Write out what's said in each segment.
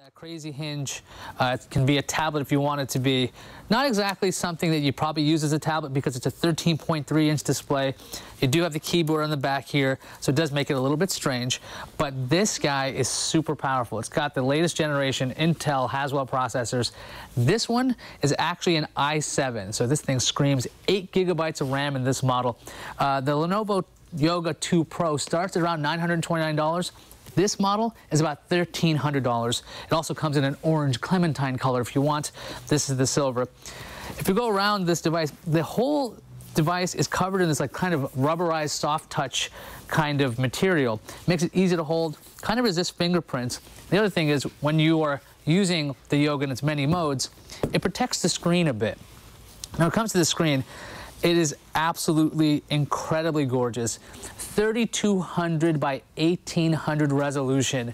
That crazy hinge can be a tablet if you want it to be. Not exactly something that you probably use as a tablet because it's a 13.3-inch display. You do have the keyboard on the back here, so it does make it a little bit strange. But this guy is super powerful. It's got the latest generation Intel Haswell processors. This one is actually an i7, so this thing screams 8 gigabytes of RAM in this model. The Lenovo Yoga 2 Pro starts at around $929. This model is about $1,300. It also comes in an orange clementine color if you want. This is the silver. If you go around this device, the whole device is covered in this like kind of rubberized soft touch kind of material. Makes it easy to hold, kind of resists fingerprints. The other thing is when you are using the Yoga in its many modes, it protects the screen a bit. Now when it comes to the screen, it is absolutely incredibly gorgeous. 3200 by 1800 resolution.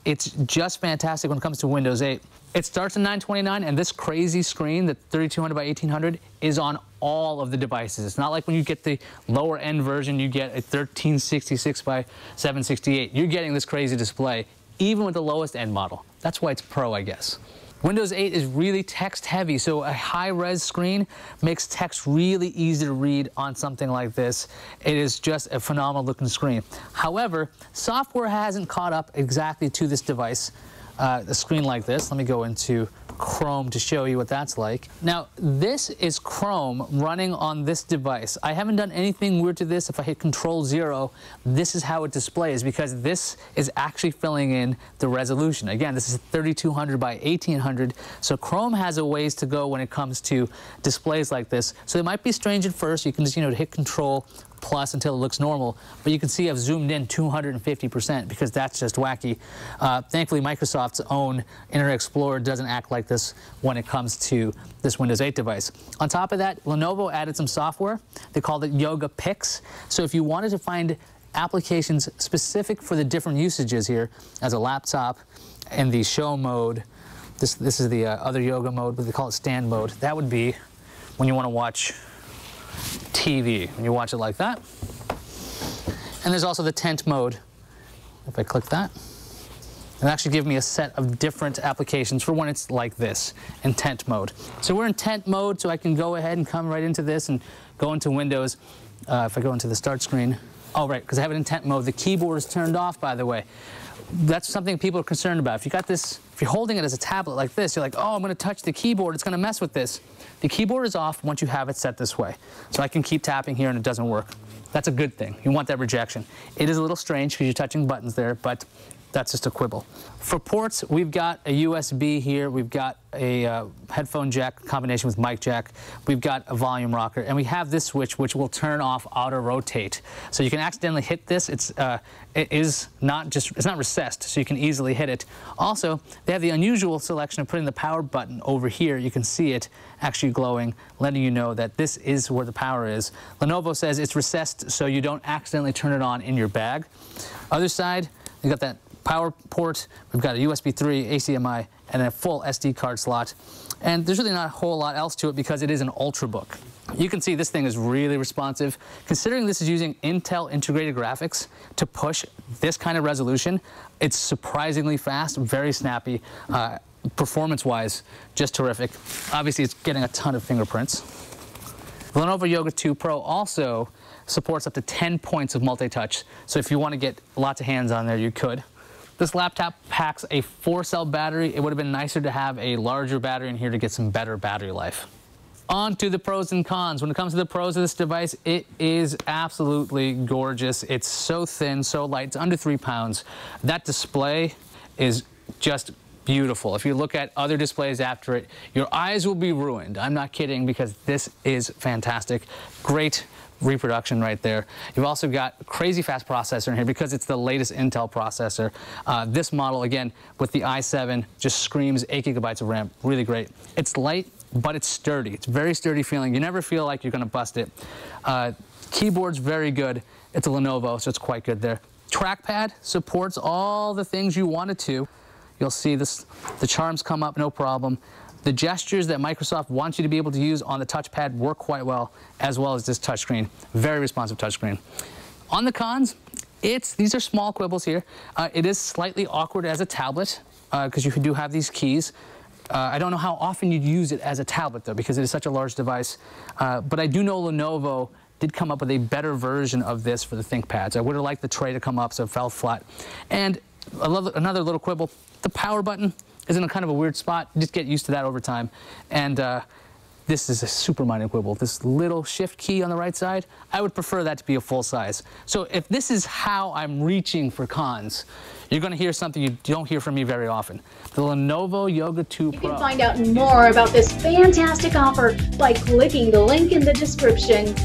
It's just fantastic when it comes to Windows 8. It starts at $929, and this crazy screen, the 3200 by 1800, is on all of the devices. It's not like when you get the lower end version, you get a 1366 by 768. You're getting this crazy display, even with the lowest end model. That's why it's Pro, I guess. Windows 8 is really text heavy, so a high-res screen makes text really easy to read on something like this. It is just a phenomenal looking screen. However, software hasn't caught up exactly to this device. A screen like this, let me go into Chrome to show you what that's like. Now, this is Chrome running on this device. I haven't done anything weird to this. If I hit Control-0, this is how it displays because this is actually filling in the resolution. Again, this is 3200 by 1800, so Chrome has a ways to go when it comes to displays like this. So it might be strange at first. You can just, hit Control plus until it looks normal, but you can see I've zoomed in 250% because that's just wacky. Thankfully, Microsoft's own Internet Explorer doesn't act like this when it comes to this Windows 8 device. On top of that, Lenovo added some software. They called it Yoga Picks. So if you wanted to find applications specific for the different usages here, as a laptop in the show mode, this is the other yoga mode, but they call it stand mode. That would be when you want to watch TV, when you watch it like that. And there's also the tent mode. If I click that, it'll actually give me a set of different applications for when it's like this, in tent mode. So we're in tent mode, so I can go ahead and come right into this and go into Windows. If I go into the start screen, oh right, because I have it in tent mode. The keyboard is turned off, by the way. That's something people are concerned about. If you got this, if you're holding it as a tablet like this, you're like, oh, I'm going to touch the keyboard. It's going to mess with this. The keyboard is off once you have it set this way. So I can keep tapping here and it doesn't work. That's a good thing. You want that rejection. It is a little strange because you're touching buttons there, but that's just a quibble. For ports, we've got a USB here. We've got a headphone jack combination with mic jack. We've got a volume rocker, and we have this switch which will turn off auto rotate. So you can accidentally hit this. It's not recessed, so you can easily hit it. Also, they have the unusual selection of putting the power button over here. You can see it actually glowing, letting you know that this is where the power is. Lenovo says it's recessed so you don't accidentally turn it on in your bag. Other side, you got that power port, we've got a USB 3, HDMI, and a full SD card slot. And there's really not a whole lot else to it because it is an Ultrabook. You can see this thing is really responsive. Considering this is using Intel integrated graphics to push this kind of resolution, it's surprisingly fast, very snappy. Performance-wise, just terrific. Obviously, it's getting a ton of fingerprints. The Lenovo Yoga 2 Pro also supports up to 10 points of multi-touch. So if you want to get lots of hands on there, you could. This laptop packs a 4-cell battery. It would have been nicer to have a larger battery in here to get some better battery life. On to the pros and cons. When it comes to the pros of this device, it is absolutely gorgeous. It's so thin, so light. It's under 3 pounds. That display is just beautiful. If you look at other displays after it, your eyes will be ruined. I'm not kidding, because this is fantastic. Great reproduction right there. You've also got a crazy fast processor in here because it's the latest Intel processor. This model, again, with the i7, just screams 8 gigabytes of RAM. Really great. It's light, but it's sturdy. It's very sturdy feeling. You never feel like you're going to bust it. Keyboard's very good. It's a Lenovo, so it's quite good there. Trackpad supports all the things you want it to. You'll see this, the charms come up, no problem. The gestures that Microsoft wants you to be able to use on the touchpad work quite well as this touchscreen. Very responsive touchscreen. On the cons, these are small quibbles here. It is slightly awkward as a tablet. because you do have these keys. I don't know how often you'd use it as a tablet, though, because it is such a large device. But I do know Lenovo did come up with a better version of this for the ThinkPads. I would have liked the tray to come up so it fell flat. And I love another little quibble. The power button is in a kind of a weird spot. Just get used to that over time. And this is a super minor quibble. This little shift key on the right side, I would prefer that to be a full size. So if this is how I'm reaching for cons, you're going to hear something you don't hear from me very often. The Lenovo Yoga 2 Pro. You can find out more about this fantastic offer by clicking the link in the description.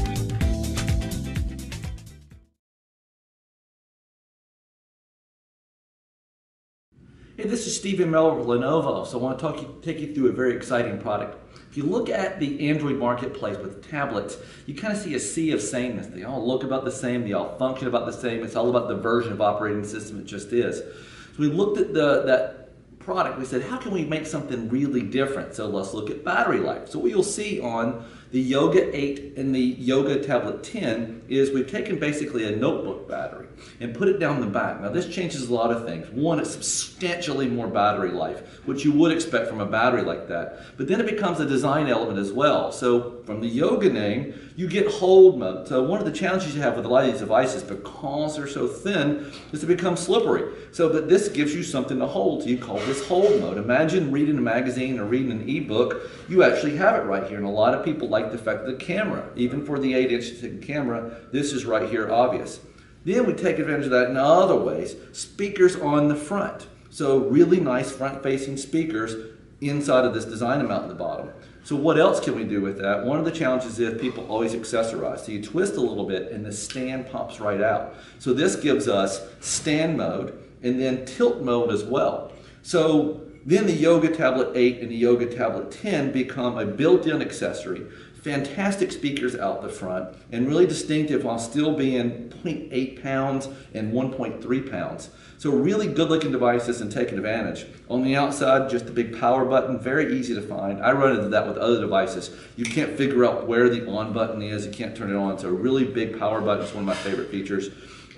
Hey, this is Stephen Miller with Lenovo, so I want to take you through a very exciting product. If you look at the Android marketplace with tablets, you kind of see a sea of sameness. They all look about the same, they all function about the same. It's all about the version of operating system it just is. So we looked at that product, we said, how can we make something really different? So let's look at battery life. So what you'll see on the Yoga 8 and the Yoga Tablet 10 is we've taken basically a notebook battery and put it down the back. Now this changes a lot of things. One, it's substantially more battery life, which you would expect from a battery like that. But then it becomes a design element as well. So from the Yoga name, you get hold mode. So one of the challenges you have with a lot of these devices, because they're so thin, is to become slippery. So but this gives you something to hold. So you call this hold mode. Imagine reading a magazine or reading an ebook. You actually have it right here. And a lot of people like the fact that the camera, even for the 8-inch camera, this is right here obvious. Then we take advantage of that in other ways. Speakers on the front. So really nice front-facing speakers inside of this design amount at the bottom. So what else can we do with that? One of the challenges is people always accessorize. So you twist a little bit and the stand pops right out. So this gives us stand mode and then tilt mode as well. So then the Yoga Tablet 8 and the Yoga Tablet 10 become a built-in accessory. Fantastic speakers out the front and really distinctive while still being 0.8 pounds and 1.3 pounds. So really good looking devices and taking advantage. On the outside, just a big power button, very easy to find. I run into that with other devices. You can't figure out where the on button is, you can't turn it on. So a really big power button is one of my favorite features.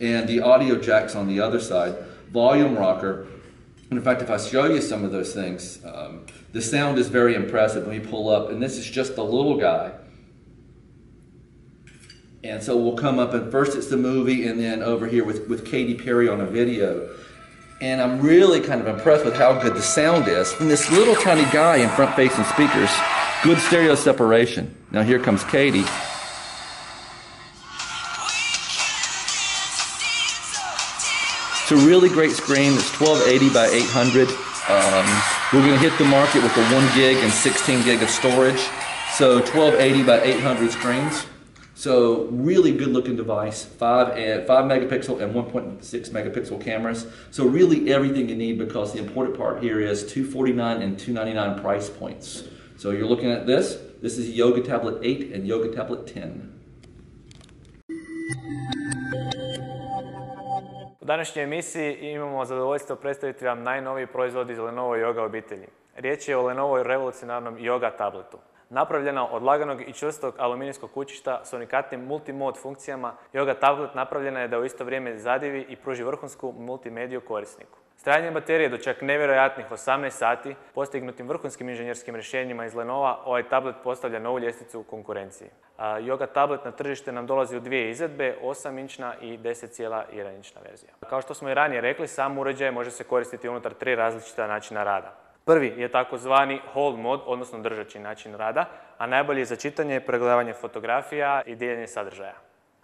And the audio jack's on the other side. Volume rocker. And in fact, if I show you some of those things, the sound is very impressive. Let me pull up, and this is just the little guy. And so we'll come up, and first it's the movie, and then over here with Katy Perry on a video. And I'm really kind of impressed with how good the sound is from this little tiny guy in front-facing speakers. Good stereo separation. Now here comes Katy. It's a really great screen. It's 1280 by 800. We're going to hit the market with the 1 gig and 16 gig of storage. So 1280 by 800 screens. So really good looking device. 5 megapixel and 1.6 megapixel cameras. So really everything you need, because the important part here is $249 and $299 price points. So you're looking at this. This is Yoga Tablet 8 and Yoga Tablet 10. U današnjoj emisiji imamo zadovoljstvo predstaviti vam najnoviji proizvod iz Lenovo Yoga obitelji. Riječ je o Lenovo revolucionarnom Yoga tabletu. Napravljena od laganog i čvrstog aluminijskog kućišta s unikatnim multimod funkcijama, Yoga tablet napravljena je da u isto vrijeme zadivi i pruži vrhunsku multimediju korisniku. S trajanjem baterije do čak nevjerojatnih 18 sati, postignutim vrhunskim inženjerskim rješenjima iz Lenova, ovaj tablet postavlja novu ljestvicu u konkurenciji. Yoga tablet na tržište nam dolazi u dvije izvedbe, 8-inčna i 10,1-inčna verzija. Kao što smo i ranije rekli, sam uređaj može se koristiti unutar 3 različita načina rada. Prvi je takozvani hold mod, odnosno držači način rada, a najbolji je za čitanje, pregledavanje fotografija i dijeljenje sadržaja.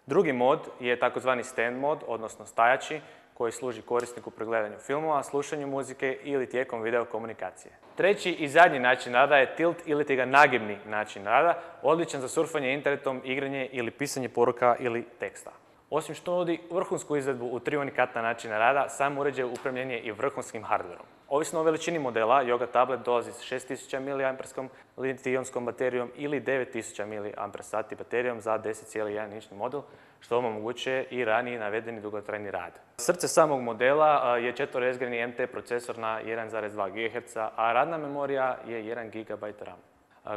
Drugi mod je takozvani stand mod, odnosno stajaći, koji služi korisniku pri gledanju filmova, slušanju muzike ili tijekom video komunikacije. Treći i zadnji način rada je tilt ili ti ga nagibni način rada, odličan za surfanje internetom, igranje ili pisanje poruka ili teksta. Osim što nudi vrhunsku izvedbu u 3 unikatna načina rada, sam uređaj upremljen je i vrhunskim hardverom. Ovisno o veličini modela, Yoga tablet dolazi s 6000 mAh litij-ionskom baterijom ili 9000 mAh baterijom za 10,1-inčni model, što vam omogućuje i ranije navedeni dugotrajni rad. Srce samog modela je 4-jezgreni MT procesor na 1,2 GHz, a radna memorija je 1 GB RAM.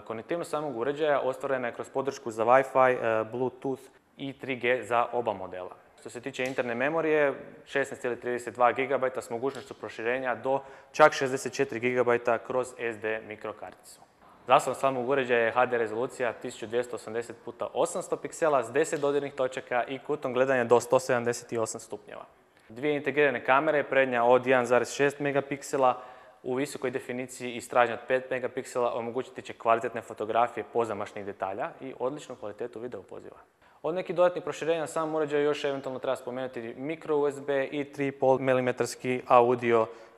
Konektivnost samog uređaja ostvarena je kroz podršku za Wi-Fi, Bluetooth i 3G za oba modela. Što se tiče interne memorije, 16 ili 32 GB s mogućnošću proširenja do čak 64 GB kroz SD mikrokarticu. Zaslon samog uređaja je HD rezolucija 1280 x 800 piksela s 10 dodirnih točaka i kutom gledanja do 178 stupnjeva. Dvije integrirane kamere, prednja od 1,6 megapiksela u visokoj definiciji i stražnja od 5 megapiksela omogućiti će kvalitetne fotografije pozamašnih detalja i odličnu kvalitetu video poziva. Od nekih dodatnih proširenja na samom uređaju još eventualno treba spomenuti micro USB i 3,5 mm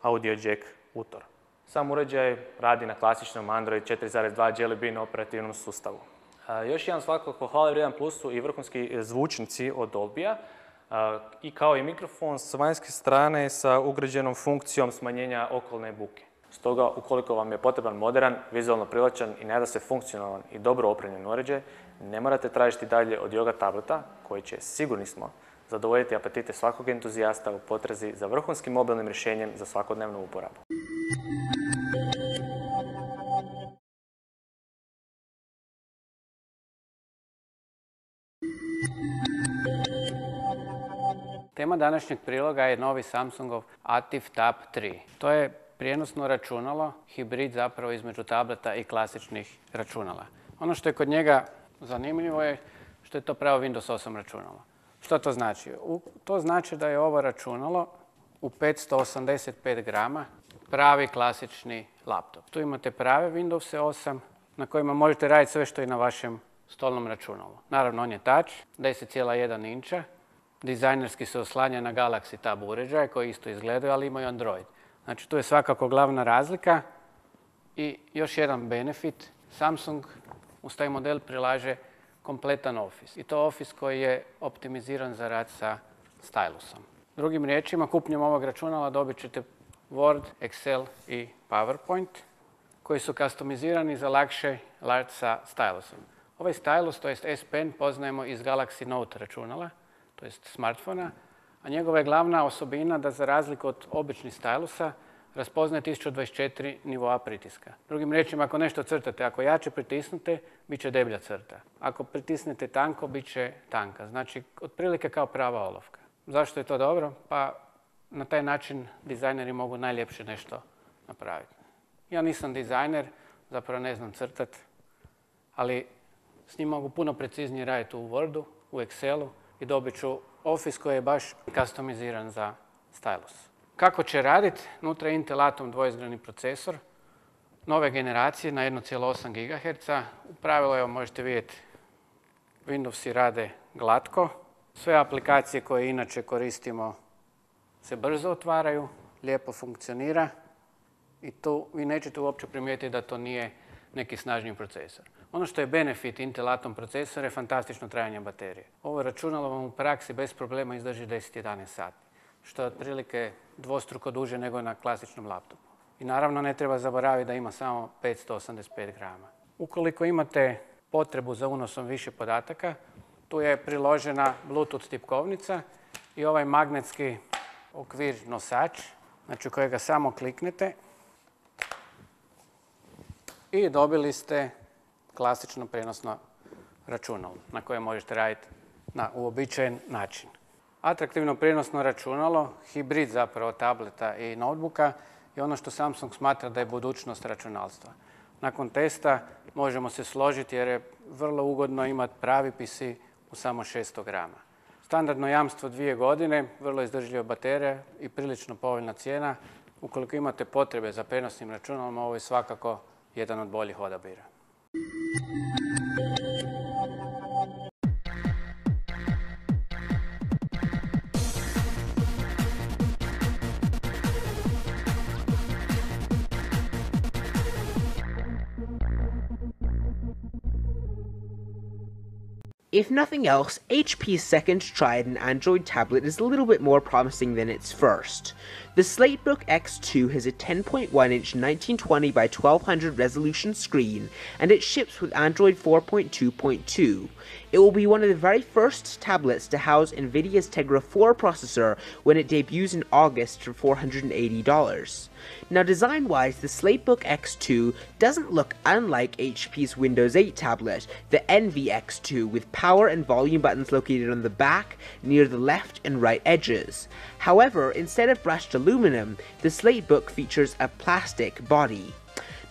audio jack utor. Sam uređaj radi na klasičnom Android 4.2 Jelly Bean operativnom sustavu. Još jedan svakako hvale vrijedan plus su i vrhunski zvučnici od Dolbija i kao i mikrofon s vanjske strane sa ugrađenom funkcijom smanjenja okolne buke. Stoga, ukoliko vam je potreban moderan, vizualno privlačan i nadasve funkcionalan i dobro opremljen uređaj, ne morate tražiti dalje od Yoga tableta, koji će, sigurni smo, zadovoljiti apetite svakog entuzijasta u potrazi za vrhunskim mobilnim rješenjem za svakodnevnu uporabu. Tema današnjeg priloga je novi Samsungov Active Tab 3. To je prijenosno računalo, hibrid zapravo između tableta i klasičnih računala. Ono što je kod njega zanimljivo je što je to pravo Windows 8 računalo. Što to znači? To znači da je ovo računalo u 585 grama pravi klasični laptop. Tu imate prave Windows 8 na kojima možete raditi sve što je na vašem stolnom računalu. Naravno, on je touch, 10,1 inča. Dizajnerski se oslanja na Galaxy Tab uređaje koji isto izgledaju, ali imaju Android. Znači, tu je svakako glavna razlika. I još jedan benefit, Samsung uz taj model prilaže kompletan Office. I to Office koji je optimiziran za rad sa stylusom. Drugim riječima, kupnjom ovog računala dobit ćete Word, Excel i PowerPoint koji su customizirani za lakše rad sa stylusom. Ovaj stylus, to jest S Pen, poznajemo iz Galaxy Note računala, to jest smartfona, a njegova je glavna osobina da za razliku od običnih stylusa raspoznaje 1024 nivoa pritiska. Drugim riječima, ako nešto crtate, ako jače pritisnete, bit će deblja crta. Ako pritisnete tanko, bit će tanka. Znači, otprilike kao prava olovka. Zašto je to dobro? Pa na taj način dizajneri mogu najljepše nešto napraviti. Ja nisam dizajner, zapravo ne znam crtat, ali s njim mogu puno preciznije raditi u Wordu, u Excelu i dobit ću Office koji je baš customiziran za stylus. Kako će raditi? Unutra je Intel Atom dvoizgradni procesor, nove generacije na 1,8 GHz. U pravilu, evo, možete vidjeti, Windowsi rade glatko. Sve aplikacije koje inače koristimo se brzo otvaraju, lijepo funkcionira i tu vi nećete uopće primijetiti da to nije neki snažniji procesor. Ono što je benefit Intel Atom procesora je fantastično trajanje baterije. Ovo računalo vam u praksi bez problema izdrži 10-11 sati, što je otprilike dvostruko duže nego na klasičnom laptopu. I naravno ne treba zaboraviti da ima samo 585 grama. Ukoliko imate potrebu za unosom više podataka, tu je priložena Bluetooth tipkovnica i ovaj magnetski okvir nosač, znači kojega samo kliknete i dobili ste klasično prenosno računalo na koje možete raditi na uobičajen način. Atraktivno prenosno računalo, hibrid zapravo tableta i notebooka, je ono što Samsung smatra da je budućnost računalstva. Nakon testa možemo se složiti jer je vrlo ugodno imati pravi PC u samo 600 grama. Standardno jamstvo 2 godine, vrlo izdržljiva baterija i prilično povoljna cijena. Ukoliko imate potrebe za prenosnim računalom, ovo je svakako jedan od boljih odabira. If nothing else, HP's second try at an Android tablet is a little bit more promising than its first. The SlateBook X2 has a 10.1-inch 1920 by 1200 resolution screen, and it ships with Android 4.2.2. It will be one of the very first tablets to house NVIDIA's Tegra 4 processor when it debuts in August for $480. Now, design-wise, the SlateBook X2 doesn't look unlike HP's Windows 8 tablet, the Envy X2, with power and volume buttons located on the back, near the left and right edges. However, instead of brushed aluminum, the SlateBook features a plastic body.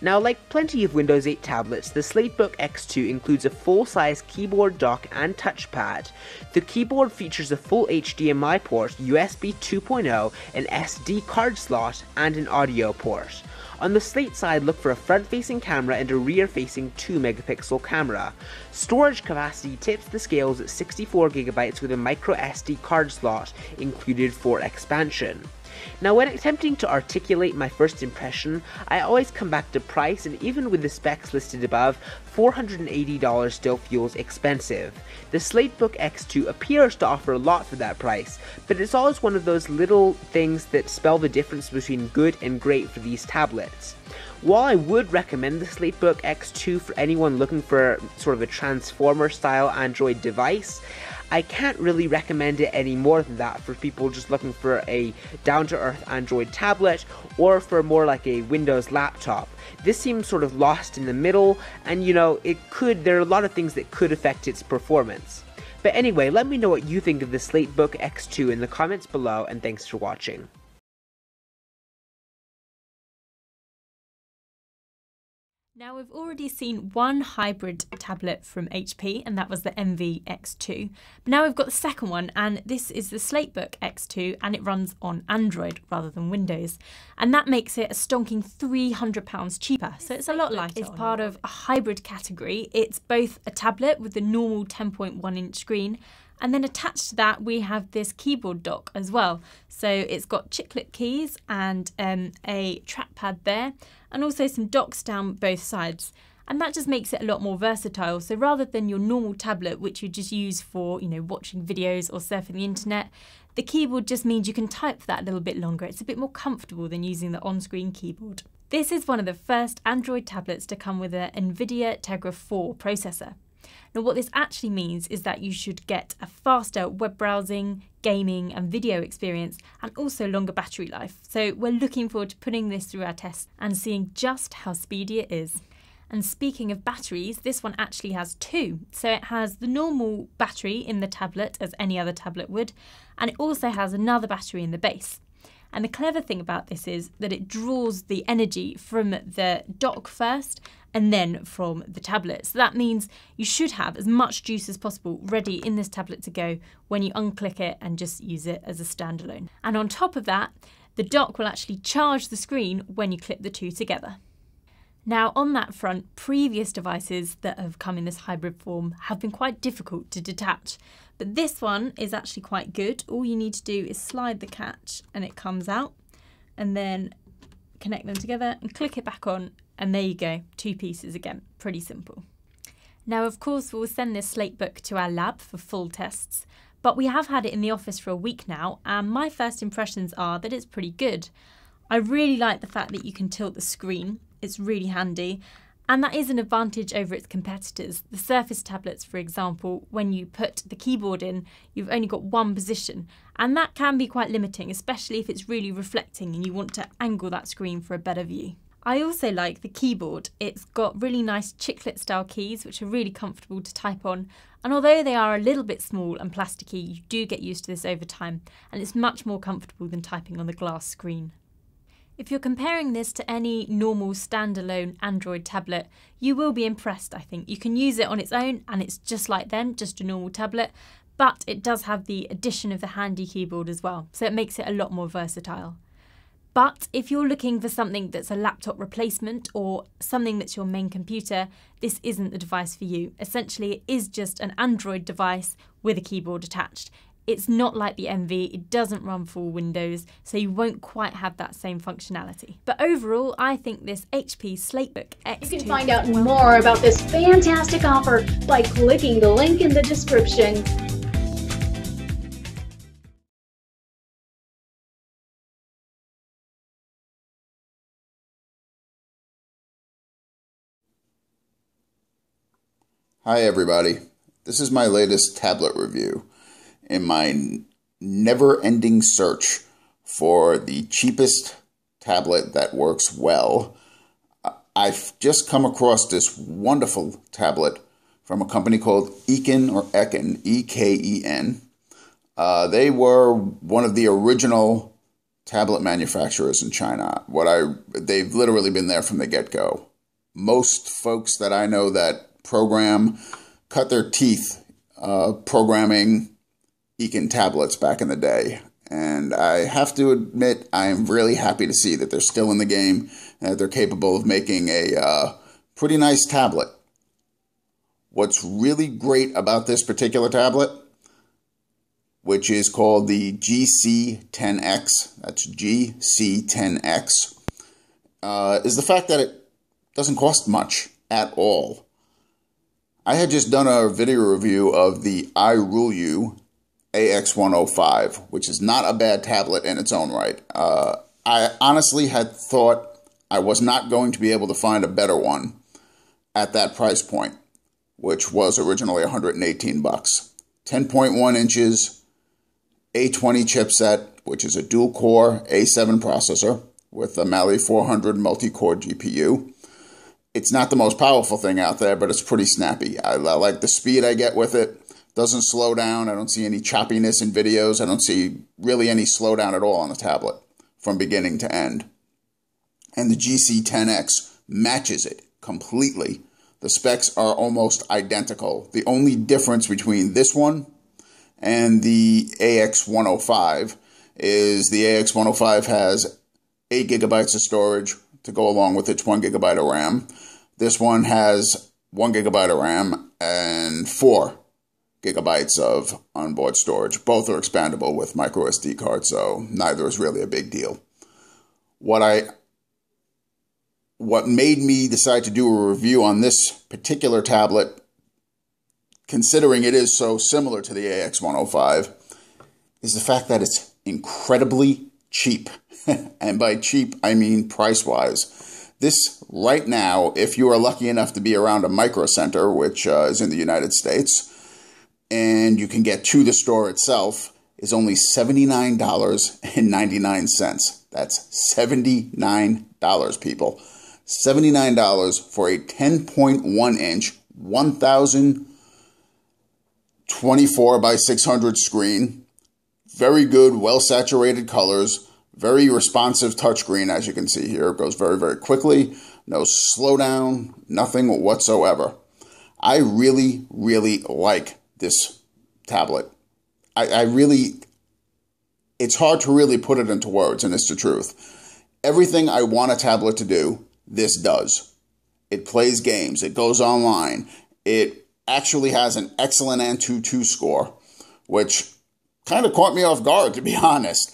Now, like plenty of Windows 8 tablets, the SlateBook X2 includes a full-size keyboard dock and touchpad. The keyboard features a full HDMI port, USB 2.0, an SD card slot, and an audio port. On the Slate side, look for a front-facing camera and a rear-facing 2-megapixel camera. Storage capacity tips the scales at 64GB with a micro SD card slot included for expansion. Now, when attempting to articulate my first impression, I always come back to price, and even with the specs listed above, $480 still feels expensive. The SlateBook X2 appears to offer a lot for that price, but it's always one of those little things that spell the difference between good and great for these tablets. While I would recommend the SlateBook X2 for anyone looking for sort of a transformer-style Android device, I can't really recommend it any more than that for people just looking for a down-to-earth Android tablet or for more like a Windows laptop. This seems sort of lost in the middle, and there are a lot of things that could affect its performance. But anyway, let me know what you think of the SlateBook X2 in the comments below, and thanks for watching. Now, we've already seen one hybrid tablet from HP, and that was the Envy X2. But now we've got the second one, and this is the SlateBook X2, and it runs on Android rather than Windows. And that makes it a stonking £300 cheaper, so it's a lot lighter. It's part of a hybrid category. It's both a tablet with the normal 10.1-inch screen, and then attached to that, we have this keyboard dock as well. So it's got chiclet keys and a trackpad there, and also some docks down both sides. And that just makes it a lot more versatile. So rather than your normal tablet, which you just use for, watching videos or surfing the internet, the keyboard just means you can type for that a little bit longer. It's a bit more comfortable than using the on-screen keyboard. This is one of the first Android tablets to come with an NVIDIA Tegra 4 processor. Now, what this actually means is that you should get a faster web browsing, gaming and video experience, and also longer battery life. So we're looking forward to putting this through our tests and seeing just how speedy it is. And speaking of batteries, this one actually has two. So it has the normal battery in the tablet, as any other tablet would, and it also has another battery in the base. And the clever thing about this is that it draws the energy from the dock first and then from the tablet. So that means you should have as much juice as possible ready in this tablet to go when you unclick it and just use it as a standalone. And on top of that, the dock will actually charge the screen when you clip the two together. Now, on that front, previous devices that have come in this hybrid form have been quite difficult to detach, but this one is actually quite good. All you need to do is slide the catch and it comes out, and then connect them together and click it back on, and there you go, two pieces again. Pretty simple. Now, of course, we'll send this SlateBook to our lab for full tests, but we have had it in the office for a week now, and my first impressions are that it's pretty good. I really like the fact that you can tilt the screen. It's really handy, and that is an advantage over its competitors. The Surface tablets, for example, when you put the keyboard in, you've only got one position, and that can be quite limiting, especially if it's really reflecting and you want to angle that screen for a better view. I also like the keyboard. It's got really nice chiclet style keys, which are really comfortable to type on, and although they are a little bit small and plasticky, you do get used to this over time, and it's much more comfortable than typing on the glass screen. If you're comparing this to any normal standalone Android tablet, you will be impressed, I think. You can use it on its own and it's just like them, just a normal tablet, but it does have the addition of the handy keyboard as well, so it makes it a lot more versatile. But if you're looking for something that's a laptop replacement or something that's your main computer, this isn't the device for you. Essentially, it is just an Android device with a keyboard attached. It's not like the Envy, it doesn't run full Windows, so you won't quite have that same functionality. But overall, I think this HP SlateBook X2... You can find out more about this fantastic offer by clicking the link in the description. Hi everybody, this is my latest tablet review. In my never-ending search for the cheapest tablet that works well, I've just come across this wonderful tablet from a company called Eken, or Eken, E-K-E-N. They were one of the original tablet manufacturers in China. They've literally been there from the get-go. Most folks that I know that program cut their teeth programming Eken tablets back in the day. And I have to admit, I am really happy to see that they're still in the game and that they're capable of making a pretty nice tablet. What's really great about this particular tablet, which is called the GC10X, that's GC10X, is the fact that it doesn't cost much at all. I had just done a video review of the I Rule You AX105, which is not a bad tablet in its own right. I honestly had thought I was not going to be able to find a better one at that price point, which was originally $118. 10.1 inches, A20 chipset, which is a dual-core A7 processor with a Mali 400 multi-core GPU. It's not the most powerful thing out there, but it's pretty snappy. I like the speed I get with it. Doesn't slow down. I don't see any choppiness in videos. I don't see really any slowdown at all on the tablet from beginning to end. And the GC10X matches it completely. The specs are almost identical. The only difference between this one and the AX105 is the AX105 has 8 gigabytes of storage to go along with its 1 gigabyte of RAM. This one has 1 gigabyte of RAM and 4 gigabytes of onboard storage. Both are expandable with micro SD cards, so neither is really a big deal. What made me decide to do a review on this particular tablet, considering it is so similar to the AX105, is the fact that it's incredibly cheap. And by cheap, I mean price-wise. This, right now, if you are lucky enough to be around a Micro Center, which is in the United States, and you can get to the store itself, is only $79.99. That's $79, people. $79 for a 10.1-inch, 1024 by 600 screen. Very good, well-saturated colors. Very responsive touchscreen, as you can see here. It goes very, very quickly. No slowdown, nothing whatsoever. I really, really like this tablet. It's hard to really put it into words, and it's the truth. Everything I want a tablet to do, this does. It plays games. It goes online. It actually has an excellent AnTuTu score, which kind of caught me off guard, to be honest.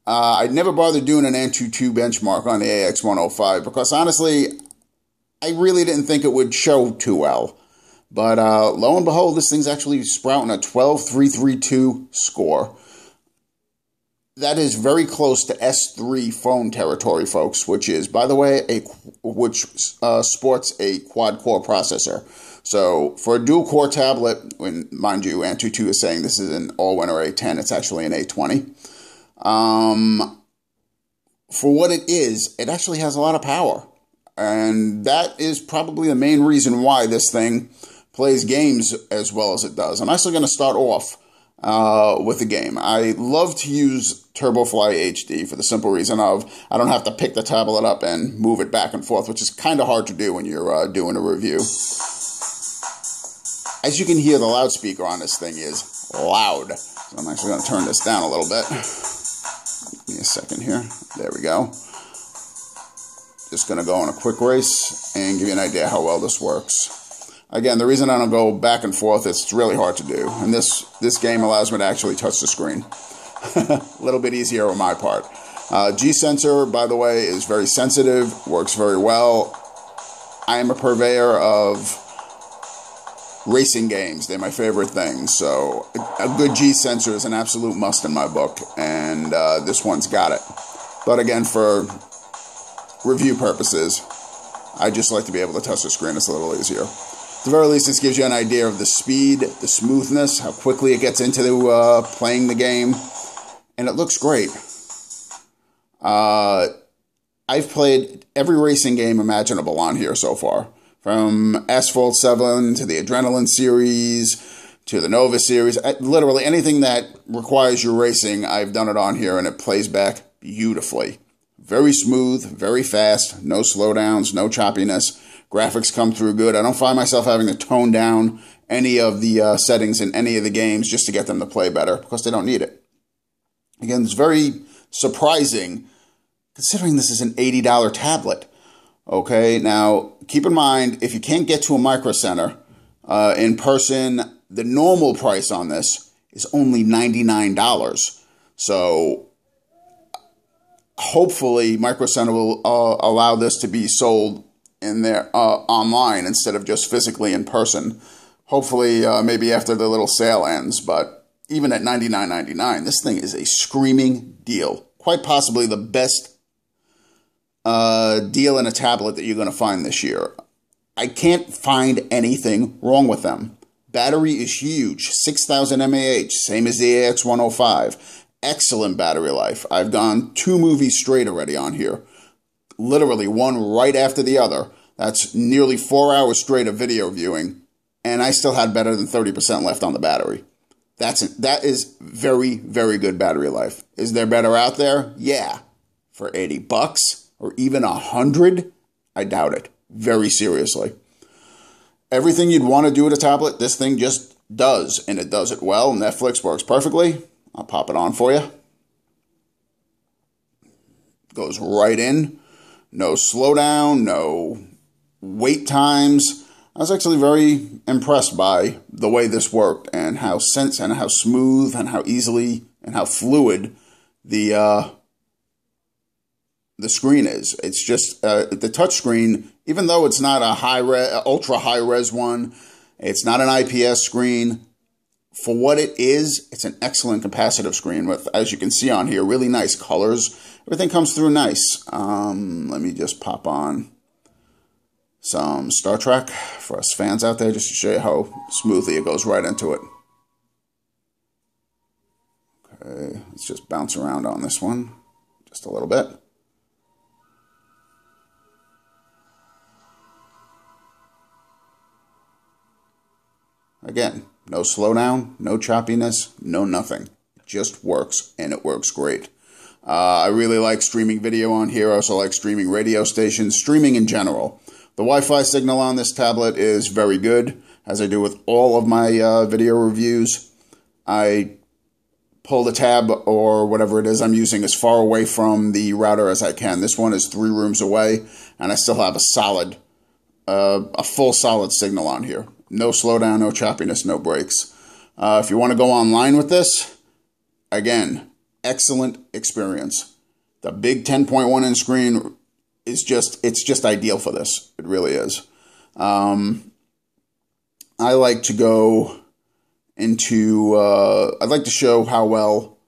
I'd never bothered doing an AnTuTu benchmark on the AX105 because, honestly, I really didn't think it would show too well. But lo and behold, this thing's actually sprouting a 12,332 score. That is very close to S3 phone territory, folks, which is, by the way, which sports a quad-core processor. So for a dual-core tablet, when, mind you, AnTuTu is saying this is an all-winner A10, it's actually an A20. For what it is, it actually has a lot of power. And that is probably the main reason why this thing plays games as well as it does. I'm actually going to start off with the game. I love to use TurboFly HD for the simple reason of I don't have to pick the tablet up and move it back and forth, which is kind of hard to do when you're doing a review. As you can hear, the loudspeaker on this thing is loud. So I'm actually going to turn this down a little bit. Give me a second here. There we go. Just going to go on a quick race and give you an idea how well this works. Again, the reason I don't go back and forth is it's really hard to do. And this game allows me to actually touch the screen. A little bit easier on my part. G-Sensor, by the way, is very sensitive, works very well. I am a purveyor of racing games. They're my favorite thing. So a good G-Sensor is an absolute must in my book. And this one's got it. But again, for review purposes, I just like to be able to touch the screen. It's a little easier. At the very least, this gives you an idea of the speed, the smoothness, how quickly it gets into playing the game. And it looks great. I've played every racing game imaginable on here so far. From Asphalt 7 to the Adrenaline series to the Nova series. Literally anything that requires your racing, I've done it on here, and it plays back beautifully. Very smooth, very fast, no slowdowns, no choppiness. Graphics come through good. I don't find myself having to tone down any of the settings in any of the games just to get them to play better, because they don't need it. Again, it's very surprising considering this is an $80 tablet. Okay, now keep in mind, if you can't get to a Micro Center in person, the normal price on this is only $99. So hopefully Micro Center will allow this to be sold in their online instead of just physically in person. Hopefully maybe after the little sale ends, but even at $99.99, this thing is a screaming deal. Quite possibly the best deal in a tablet that you're going to find this year. I can't find anything wrong with them. Battery is huge, 6,000 mAh, same as the AX105. Excellent battery life. I've gone 2 movies straight already on here. Literally one right after the other. That's nearly 4 hours straight of video viewing, and I still had better than 30% left on the battery. That is very, very good battery life. Is there better out there? Yeah. For $80 or even $100? I doubt it. Very seriously. Everything you'd want to do with a tablet, this thing just does, and it does it well. Netflix works perfectly. I'll pop it on for you. Goes right in. No slowdown, no wait times. I was actually very impressed by the way this worked and how smooth and how easily and how fluid the screen is. It's just the touch screen, even though it's not a ultra high res one, it's not an IPS screen. For what it is, it's an excellent capacitive screen with, as you can see on here, really nice colors. Everything comes through nice. Let me just pop on some Star Trek for us fans out there, just to show you how smoothly it goes right into it. Okay, let's just bounce around on this one just a little bit. Again, no slowdown, no choppiness, no nothing. It just works, and it works great. I really like streaming video on here. I also like streaming radio stations, streaming in general. The Wi-Fi signal on this tablet is very good, as I do with all of my video reviews. I pull the tab or whatever it is I'm using as far away from the router as I can. This one is 3 rooms away, and I still have a full solid signal on here. No slowdown, no choppiness, no breaks. If you want to go online with this, again, excellent experience. The big 10.1-inch screen is just ideal for this. It really is. I like to go into, I'd like to show how well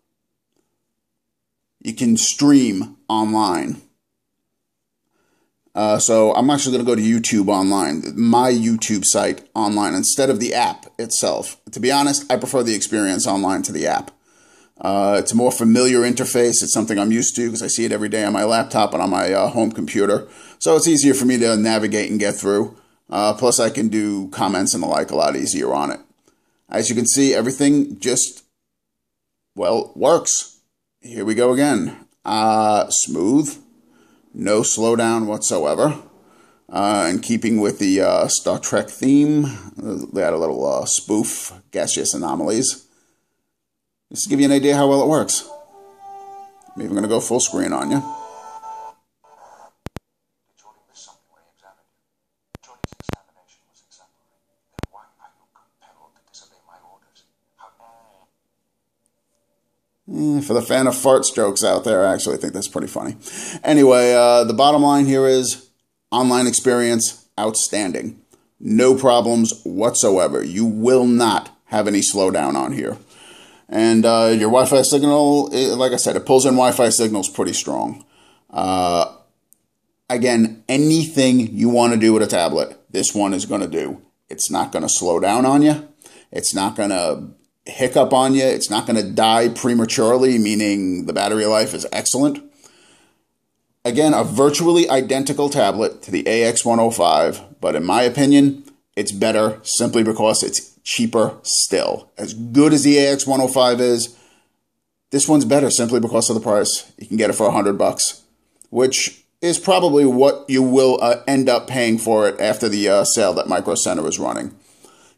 you can stream online. So I'm actually going to go to YouTube online, my YouTube site online, instead of the app itself. To be honest, I prefer the experience online to the app. It's a more familiar interface. It's something I'm used to because I see it every day on my laptop and on my home computer. So it's easier for me to navigate and get through. Plus, I can do comments and the like a lot easier on it. As you can see, everything just, well, works. Here we go again. Smooth. No slowdown whatsoever. In keeping with the Star Trek theme, they had a little spoof, gaseous anomalies. Just to give you an idea how well it works. I'm even going to go full screen on you. For the fan of farts jokes out there, I actually think that's pretty funny. Anyway, the bottom line here is online experience, outstanding. No problems whatsoever. You will not have any slowdown on here. And your Wi-Fi signal, like I said, it pulls in Wi-Fi signals pretty strong. Again, anything you want to do with a tablet, this one is going to do. It's not going to slow down on you. It's not going to hiccup on you. It's not going to die prematurely, meaning the battery life is excellent. Again, a virtually identical tablet to the AX105, but in my opinion, it's better simply because it's cheaper still. As good as the AX105 is, this one's better simply because of the price. You can get it for $100, which is probably what you will end up paying for it after the sale that Micro Center is running.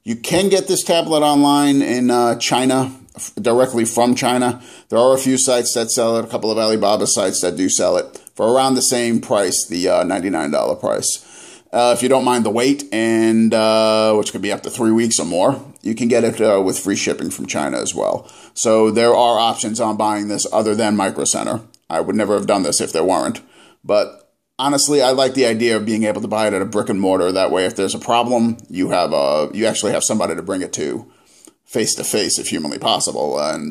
You can get this tablet online in China, directly from China. There are a few sites that sell it, a couple of Alibaba sites that do sell it for around the same price, the $99 price. If you don't mind the wait, and which could be up to 3 weeks or more, you can get it with free shipping from China as well. So there are options on buying this other than Micro Center. I would never have done this if there weren't. But honestly, I like the idea of being able to buy it at a brick and mortar. That way, if there's a problem, you actually have somebody to bring it to face if humanly possible. And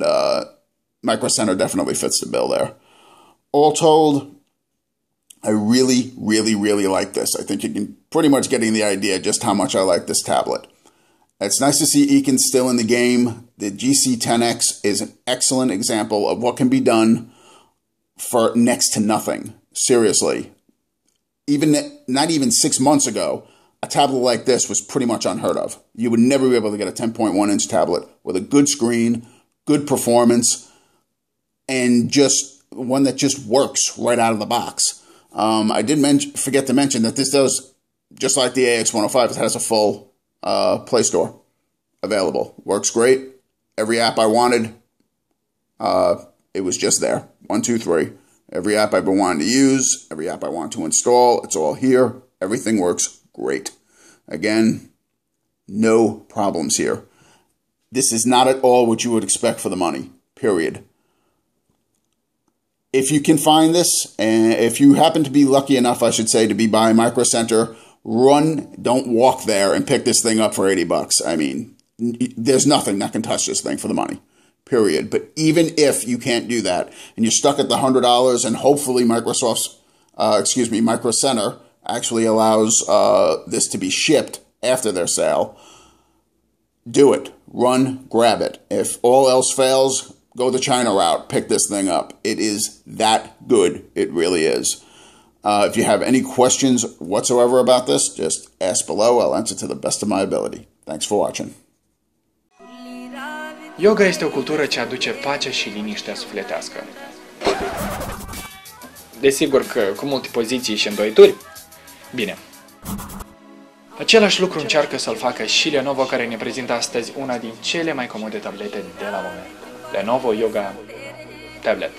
Micro Center definitely fits the bill there. All told, I really, really, really like this. I think you can pretty much getting the idea just how much I like this tablet. It's nice to see Ekin still in the game. The GC10X is an excellent example of what can be done for next to nothing. Seriously. Not even 6 months ago, a tablet like this was pretty much unheard of. You would never be able to get a 10.1-inch tablet with a good screen, good performance, and just one that just works right out of the box. I did forget to mention that this does, just like the AX105, it has a full Play Store available. Works great. Every app I wanted, it was just there. 1, 2, 3. Every app I've been wanting to use, every app I want to install, it's all here. Everything works great. Again, no problems here. This is not at all what you would expect for the money, period. If you can find this, and if you happen to be lucky enough, I should say, to be by Micro Center, don't walk there and pick this thing up for $80. I mean, there's nothing that can touch this thing for the money, period. But even if you can't do that, and you're stuck at the $100, and hopefully Micro Center actually allows this to be shipped after their sale, do it. Run, grab it. If all else fails, go the China route, pick this thing up. It is that good. It really is. If you have any questions whatsoever about this, just ask below. I'll answer to the best of my ability. Thanks for watching. Yoga este o cultură ce aduce pace și liniștea sufletească. Desigur că cu multe poziții și îndoituri. Bine. Același lucru încearcă să-l facă și Lenovo, care ne prezintă astăzi una din cele mai comode tablete de la moment. Lenovo Yoga Tablet.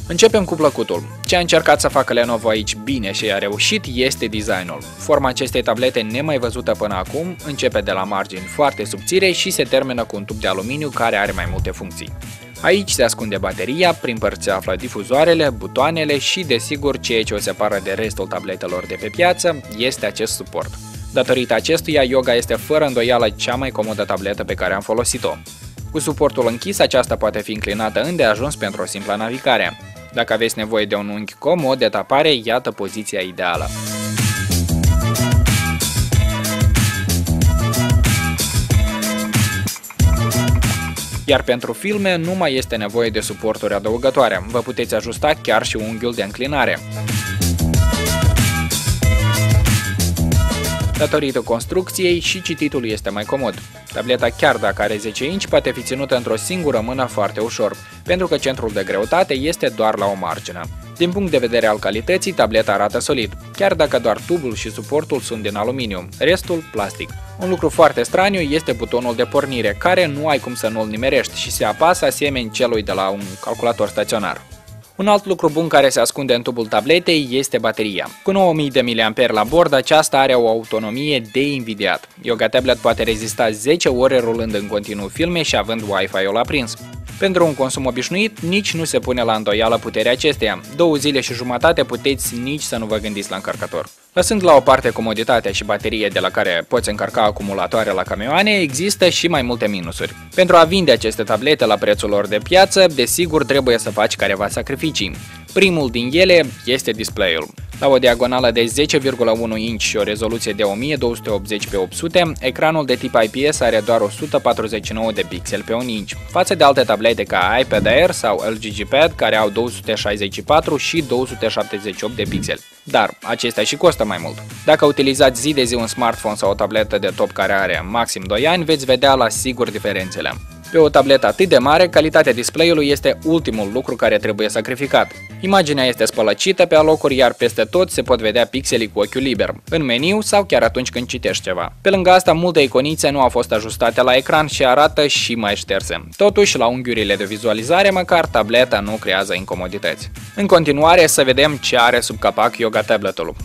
Începem cu plăcutul. Ce a încercat să facă Lenovo aici bine și a reușit este designul. Forma acestei tablete nemai văzută până acum începe de la margini foarte subțire și se termină cu un tub de aluminiu care are mai multe funcții. Aici se ascunde bateria, prin părți se află difuzoarele, butoanele și, desigur, ceea ce o separă de restul tabletelor de pe piață este acest suport. Datorită acestuia, Yoga este fără îndoială cea mai comodă tabletă pe care am folosit-o. Cu suportul închis, aceasta poate fi înclinată îndeajuns pentru o simplă navigare. Dacă aveți nevoie de un unghi comod de tapare, iată poziția ideală. Iar pentru filme nu mai este nevoie de suporturi adăugătoare, vă puteți ajusta chiar și unghiul de înclinare. Datorită construcției, și cititul este mai comod. Tableta, chiar dacă are 10 inch, poate fi ținută într-o singură mână foarte ușor, pentru că centrul de greutate este doar la o margine. Din punct de vedere al calității, tableta arată solid, chiar dacă doar tubul și suportul sunt din aluminiu, restul plastic. Un lucru foarte straniu este butonul de pornire, care nu ai cum să nu-l nimerești și se apasă asemeni celui de la un calculator staționar. Un alt lucru bun care se ascunde în tubul tabletei este bateria. Cu 9000 de mAh la bord, aceasta are o autonomie de invidiat. Yoga Tablet poate rezista 10 ore rulând în continuu filme și având Wi-Fi-ul aprins. Pentru un consum obișnuit, nici nu se pune la îndoială puterea acesteia. 2 zile și jumătate puteți nici să nu vă gândiți la încărcător. Lăsând la o parte comoditatea și baterie de la care poți încărca acumulatoare la camioane, există și mai multe minusuri. Pentru a vinde aceste tablete la prețul lor de piață, desigur trebuie să faci careva sacrificii. Primul din ele este display-ul. La o diagonală de 10,1 inch și o rezoluție de 1280 pe 800, ecranul de tip IPS are doar 149 de pixeli pe 1 inch, față de alte tablete ca iPad Air sau LG Pad care au 264 și 278 de pixeli. Dar acestea și costă mai mult. Dacă utilizați zi de zi un smartphone sau o tabletă de top care are maxim 2 ani, veți vedea la sigur diferențele. Pe o tabletă atât de mare, calitatea display-ului este ultimul lucru care trebuie sacrificat. Imaginea este spălăcită pe alocuri, iar peste tot se pot vedea pixelii cu ochiul liber, în meniu sau chiar atunci când citești ceva. Pe lângă asta, multe iconițe nu au fost ajustate la ecran și arată și mai șterse. Totuși, la unghiurile de vizualizare, măcar tableta nu creează incomodități. În continuare, să vedem ce are sub capac Yoga tabletul.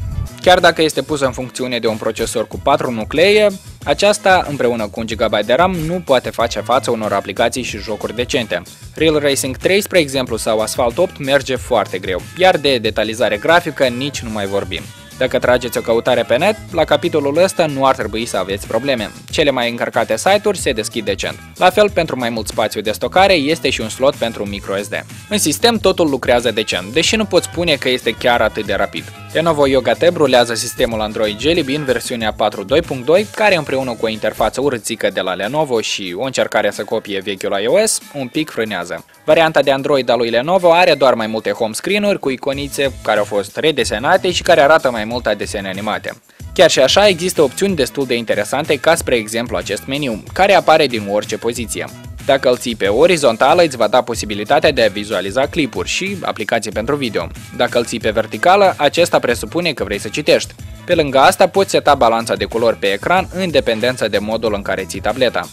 Chiar dacă este pusă în funcțiune de un procesor cu 4 nuclee, aceasta, împreună cu 1 GB de RAM, nu poate face față unor aplicații și jocuri decente. Real Racing 3, spre exemplu, sau Asphalt 8 merge foarte greu, iar de detalizare grafică nici nu mai vorbim. Dacă trageți o căutare pe net, la capitolul ăsta nu ar trebui să aveți probleme. Cele mai încărcate site-uri se deschid decent. La fel, pentru mai mult spațiu de stocare, este și un slot pentru microSD. În sistem, totul lucrează decent, deși nu pot spune că este chiar atât de rapid. Lenovo Yoga Tab rulează sistemul Android Jelly Bean versiunea 4.2.2, care împreună cu o interfață urâțică de la Lenovo și o încercare să copie vechiul iOS, un pic frânează. Varianta de Android a lui Lenovo are doar mai multe home screen-uri cu iconițe care au fost redesenate și care arată mai mult a desene animate. Chiar și așa, există opțiuni destul de interesante, ca spre exemplu acest meniu, care apare din orice poziție. Dacă îl ții pe orizontală, îți va da posibilitatea de a vizualiza clipuri și aplicații pentru video. Dacă îl ții pe verticală, acesta presupune că vrei să citești. Pe lângă asta, poți seta balanța de culori pe ecran în dependență de modul în care ții tableta.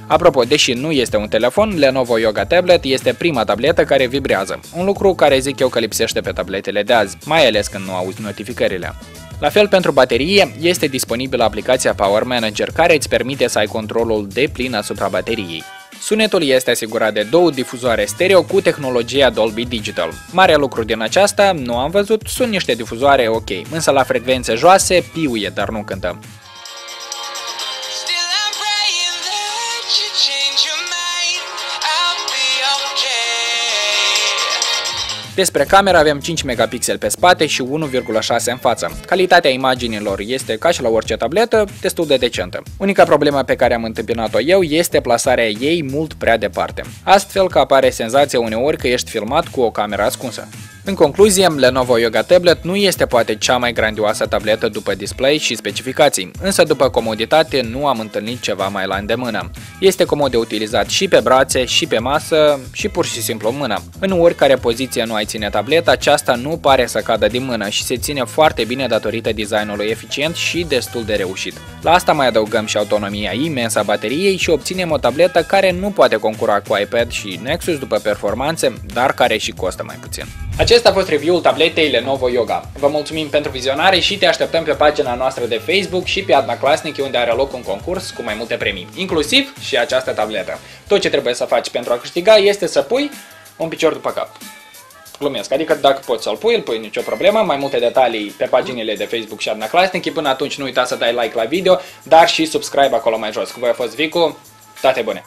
Apropo, deși nu este un telefon, Lenovo Yoga Tablet este prima tabletă care vibrează, un lucru care zic eu că lipsește pe tabletele de azi, mai ales când nu auzi notificările. La fel, pentru baterie, este disponibilă aplicația Power Manager, care îți permite să ai controlul deplin asupra bateriei. Sunetul este asigurat de două difuzoare stereo cu tehnologia Dolby Digital. Mare lucru din aceasta, nu am văzut, sunt niște difuzoare ok, însă la frecvențe joase piuie, dar nu cântă. Despre camera avem 5 megapixeli pe spate și 1,6 în față. Calitatea imaginilor este, ca și la orice tabletă, destul de decentă. Unica problemă pe care am întâmpinat-o eu este plasarea ei mult prea departe, astfel că apare senzația uneori că ești filmat cu o cameră ascunsă. În concluzie, Lenovo Yoga Tablet nu este poate cea mai grandioasă tabletă după display și specificații, însă după comoditate nu am întâlnit ceva mai la îndemână. Este comod de utilizat și pe brațe, și pe masă, și pur și simplu în mână. În oricare poziție nu ai ține tableta, aceasta nu pare să cadă din mână și se ține foarte bine datorită designului eficient și destul de reușit. La asta mai adăugăm și autonomia imensă a bateriei și obținem o tabletă care nu poate concura cu iPad și Nexus după performanțe, dar care și costă mai puțin. Acesta a fost review-ul tabletei Lenovo Yoga. Vă mulțumim pentru vizionare și te așteptăm pe pagina noastră de Facebook și pe Adnaclasnic, unde are loc un concurs cu mai multe premii, inclusiv și această tabletă. Tot ce trebuie să faci pentru a câștiga este să pui un picior după cap. Glumesc, adică dacă poți să-l pui, îl pui, nicio problemă. Mai multe detalii pe paginile de Facebook și Adnaclasnic. Până atunci nu uita să dai like la video, dar și subscribe acolo mai jos. Cu voi a fost Vicu, toate bune!